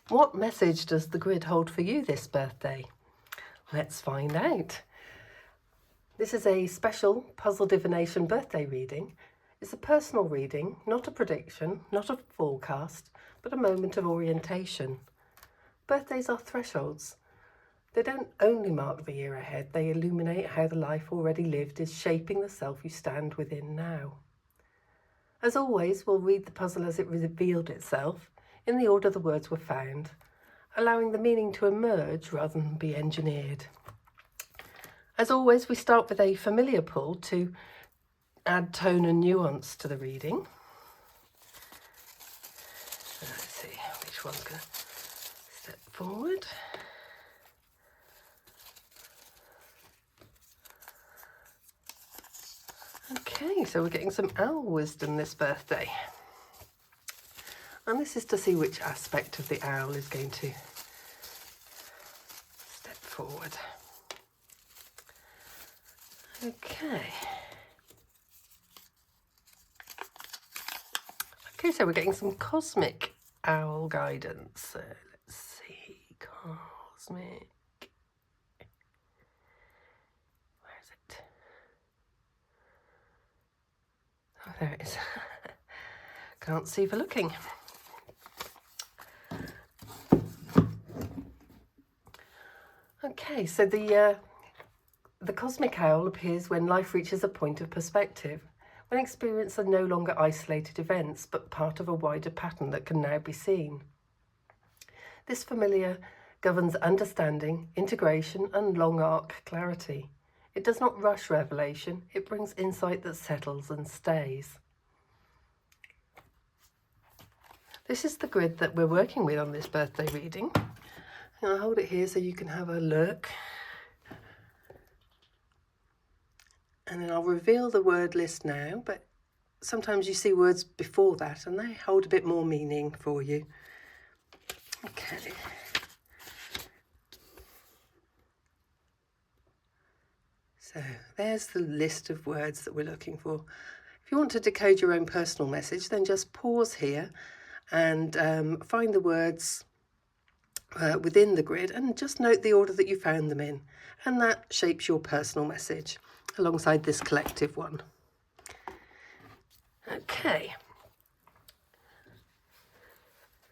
What message does the grid hold for you this birthday? Let's find out. This is a special Puzzle Divination birthday reading. It's a personal reading, not a prediction, not a forecast, but a moment of orientation. Birthdays are thresholds. They don't only mark the year ahead, they illuminate how the life already lived is shaping the self you stand within now. As always, we'll read the puzzle as it revealed itself, in the order the words were found, allowing the meaning to emerge rather than be engineered. As always, we start with a familiar pull to add tone and nuance to the reading. Let's see which one's going to step forward. Okay, so we're getting some owl wisdom this birthday. And this is to see which aspect of the owl is going to step forward. Okay. Okay, so we're getting some cosmic owl guidance. So let's see, cosmic. Where is it? Oh, there it is. Can't see for looking. Okay, so the cosmic owl appears when life reaches a point of perspective, when experience are no longer isolated events, but part of a wider pattern that can now be seen. This familiar governs understanding, integration, and long arc clarity. It does not rush revelation, it brings insight that settles and stays. This is the grid that we're working with on this birthday reading. I'll hold it here so you can have a look. And then I'll reveal the word list now, but sometimes you see words before that and they hold a bit more meaning for you. Okay. So there's the list of words that we're looking for. If you want to decode your own personal message, then just pause here and find the words within the grid and just note the order that you found them in, and that shapes your personal message alongside this collective one. Okay,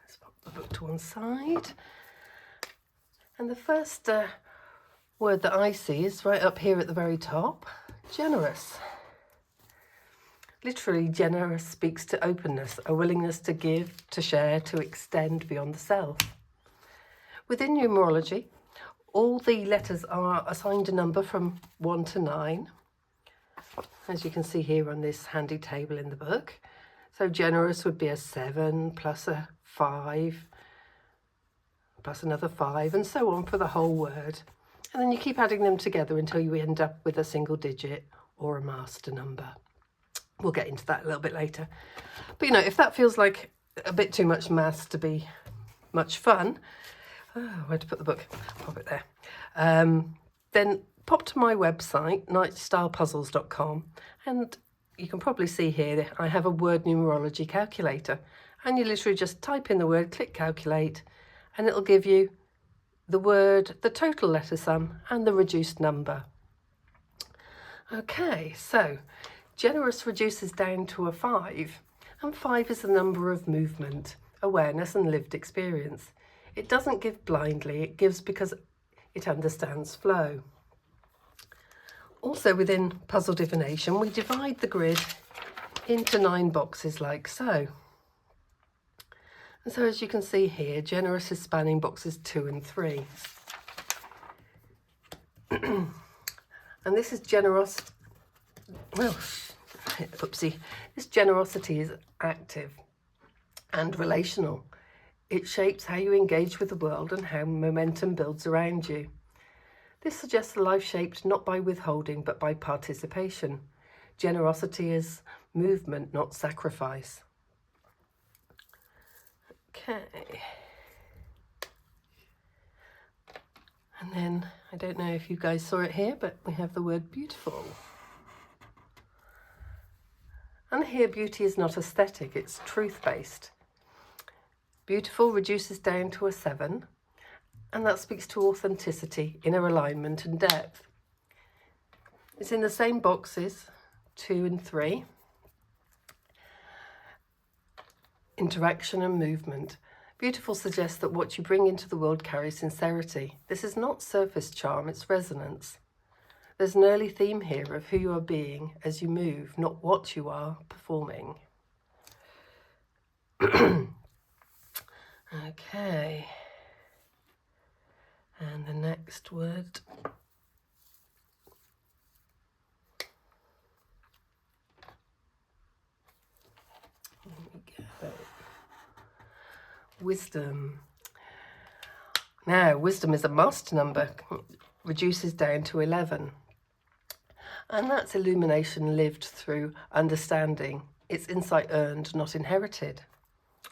let's pop the book to one side, and the first word that I see is right up here at the very top, generous. Literally, generous speaks to openness, a willingness to give, to share, to extend beyond the self. Within numerology, all the letters are assigned a number from 1 to 9, as you can see here on this handy table in the book. So generous would be a 7 plus a 5 plus another 5 and so on for the whole word. And then you keep adding them together until you end up with a single digit or a master number. We'll get into that a little bit later. But you know, if that feels like a bit too much maths to be much fun, where to put the book? Pop it there. Then pop to my website, nightstylepuzzles.com, and you can probably see here I have a word numerology calculator, and you literally just type in the word, click calculate, and it'll give you the word, the total letter sum, and the reduced number. Okay, so generous reduces down to a 5, and 5 is the number of movement, awareness, and lived experience. It doesn't give blindly, it gives because it understands flow. Also within Puzzle Divination, we divide the grid into 9 boxes like so. And so as you can see here, generous is spanning boxes 2 and 3. And this is generous, well, oopsie, this generosity is active and relational. It shapes how you engage with the world and how momentum builds around you. This suggests a life shaped not by withholding, but by participation. Generosity is movement, not sacrifice. Okay. And then, I don't know if you guys saw it here, but we have the word beautiful. And here, beauty is not aesthetic, it's truth-based. Beautiful reduces down to a 7, and that speaks to authenticity, inner alignment and depth. It's in the same boxes, 2 and 3. Interaction and movement. Beautiful suggests that what you bring into the world carries sincerity. This is not surface charm, it's resonance. There's an early theme here of who you are being as you move, not what you are performing. Okay. And the next word. There we go. Wisdom. Now, wisdom is a master number, reduces down to 11. And that's illumination lived through understanding. It's insight earned, not inherited.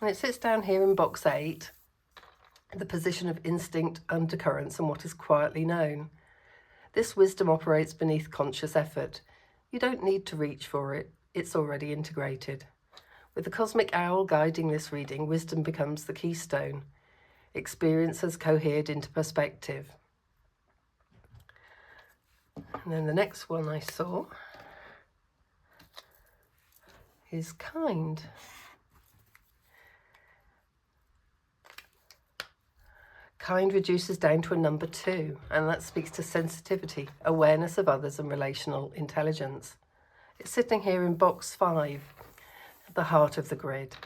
And it sits down here in box 8, the position of instinct, undercurrents, and what is quietly known. This wisdom operates beneath conscious effort. You don't need to reach for it. It's already integrated. With the cosmic owl guiding this reading, wisdom becomes the keystone. Experience has cohered into perspective. And then the next one I saw is kind. Kind reduces down to a number 2, and that speaks to sensitivity, awareness of others and relational intelligence. It's sitting here in box 5, at the heart of the grid.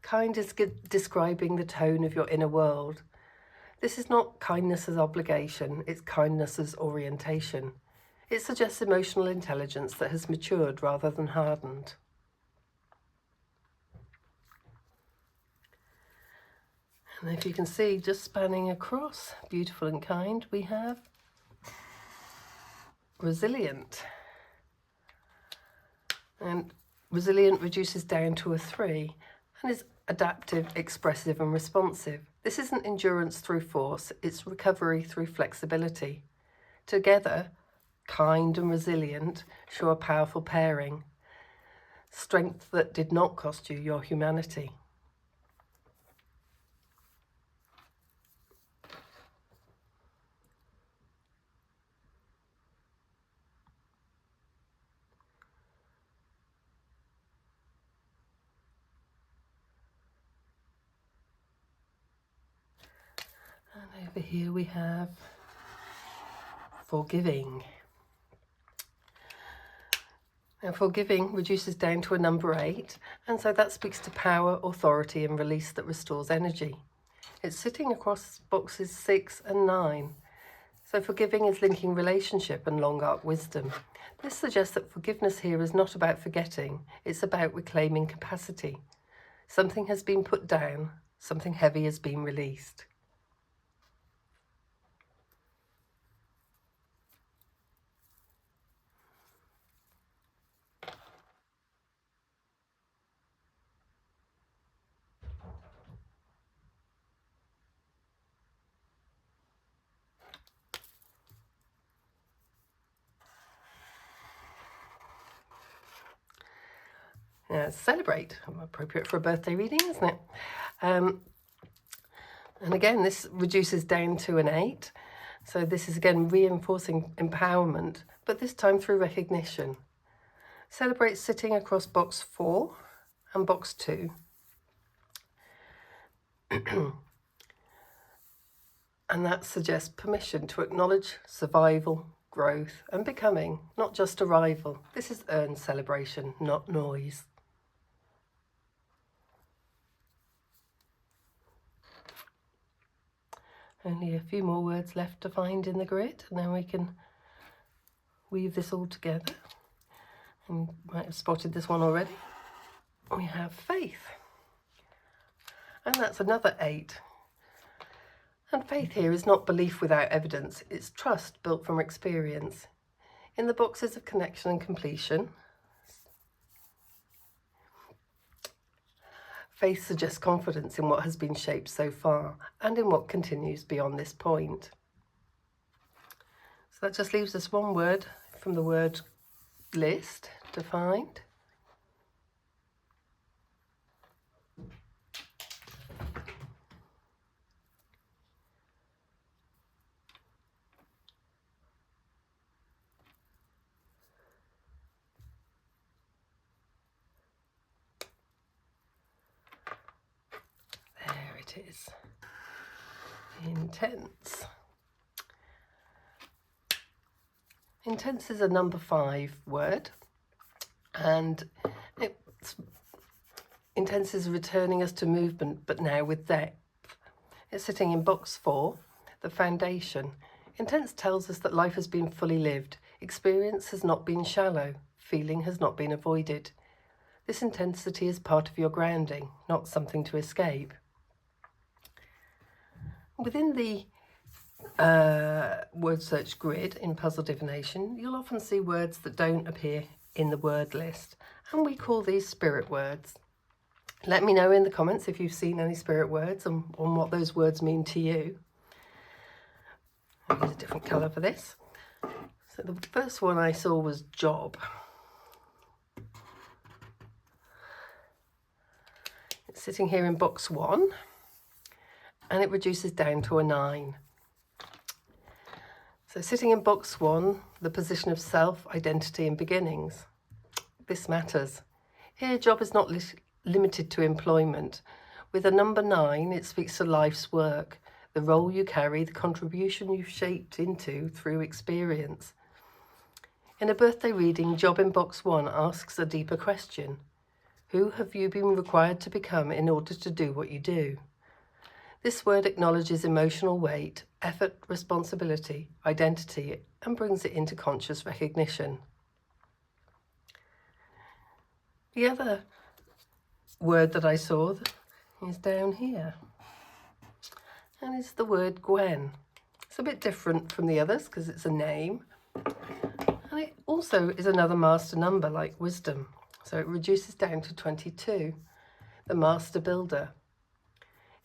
Kind is describing the tone of your inner world. This is not kindness as obligation, it's kindness as orientation. It suggests emotional intelligence that has matured rather than hardened. And if you can see, just spanning across, beautiful and kind, we have resilient. And resilient reduces down to a 3 and is adaptive, expressive and responsive. This isn't endurance through force, it's recovery through flexibility. Together, kind and resilient show a powerful pairing. Strength that did not cost you your humanity. And over here we have forgiving. Now, forgiving reduces down to a number 8, and so that speaks to power, authority and release that restores energy. It's sitting across boxes 6 and 9. So forgiving is linking relationship and long arc wisdom. This suggests that forgiveness here is not about forgetting, it's about reclaiming capacity. Something has been put down, something heavy has been released. Celebrate, appropriate for a birthday reading, isn't it? And again, this reduces down to an 8. So this is again reinforcing empowerment, but this time through recognition. Celebrate sitting across box 4 and box 2. And that suggests permission to acknowledge survival, growth and becoming, not just arrival. This is earned celebration, not noise. Only a few more words left to find in the grid, and then we can weave this all together. And you might have spotted this one already. We have faith. And that's another 8. And faith here is not belief without evidence, it's trust built from experience. In the boxes of connection and completion, faith suggests confidence in what has been shaped so far and in what continues beyond this point. So that just leaves us one word from the word list to find. it is. Intense. Intense is a number 5 word, and intense is returning us to movement, but now with depth. It's sitting in box 4, the foundation. Intense tells us that life has been fully lived, experience has not been shallow, feeling has not been avoided. This intensity is part of your grounding, not something to escape. Within the word search grid in Puzzle Divination, you'll often see words that don't appear in the word list, and we call these spirit words. Let me know in the comments if you've seen any spirit words and what those words mean to you. I'll use a different colour for this. So the first one I saw was job. It's sitting here in box 1, and it reduces down to a 9. So sitting in box 1, the position of self, identity and beginnings. This matters. Here, job is not limited to employment. With a number 9, it speaks to life's work, the role you carry, the contribution you've shaped into through experience. In a birthday reading, job in box 1 asks a deeper question. Who have you been required to become in order to do what you do? This word acknowledges emotional weight, effort, responsibility, identity, and brings it into conscious recognition. The other word that I saw is down here, and it's the word Gwen. It's a bit different from the others because it's a name, and it also is another master number like wisdom, so it reduces down to 22, the master builder.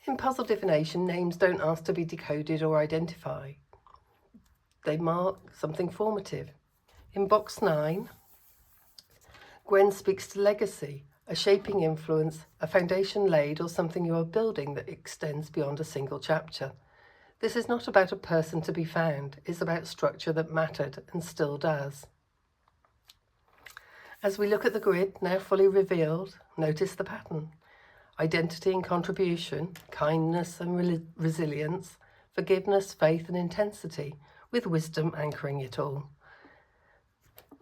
In Puzzle Divination, names don't ask to be decoded or identified. They mark something formative. In box 9, Gwen speaks to legacy, a shaping influence, a foundation laid, or something you are building that extends beyond a single chapter. This is not about a person to be found, it's about structure that mattered and still does. As we look at the grid, now fully revealed, notice the pattern. Identity and contribution, kindness and resilience, forgiveness, faith and intensity, with wisdom anchoring it all.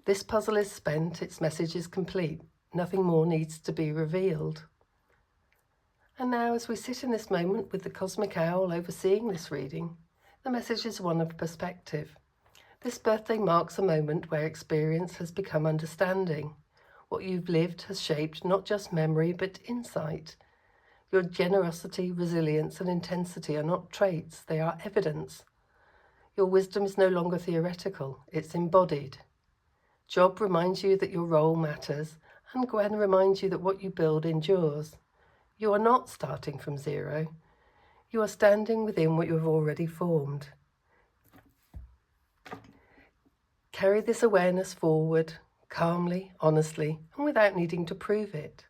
This puzzle is spent, its message is complete. Nothing more needs to be revealed. And now, as we sit in this moment with the cosmic owl overseeing this reading, the message is one of perspective. This birthday marks a moment where experience has become understanding. What you've lived has shaped not just memory, but insight. Your generosity, resilience, and intensity are not traits, they are evidence. Your wisdom is no longer theoretical, it's embodied. Job reminds you that your role matters, and Gwen reminds you that what you build endures. You are not starting from zero. You are standing within what you have already formed. Carry this awareness forward, calmly, honestly, and without needing to prove it.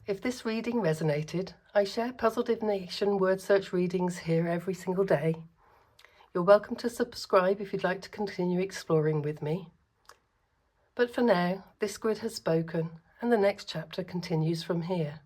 If this reading resonated, I share Puzzle Divination word search readings here every single day. You're welcome to subscribe if you'd like to continue exploring with me. But for now, this grid has spoken, and the next chapter continues from here.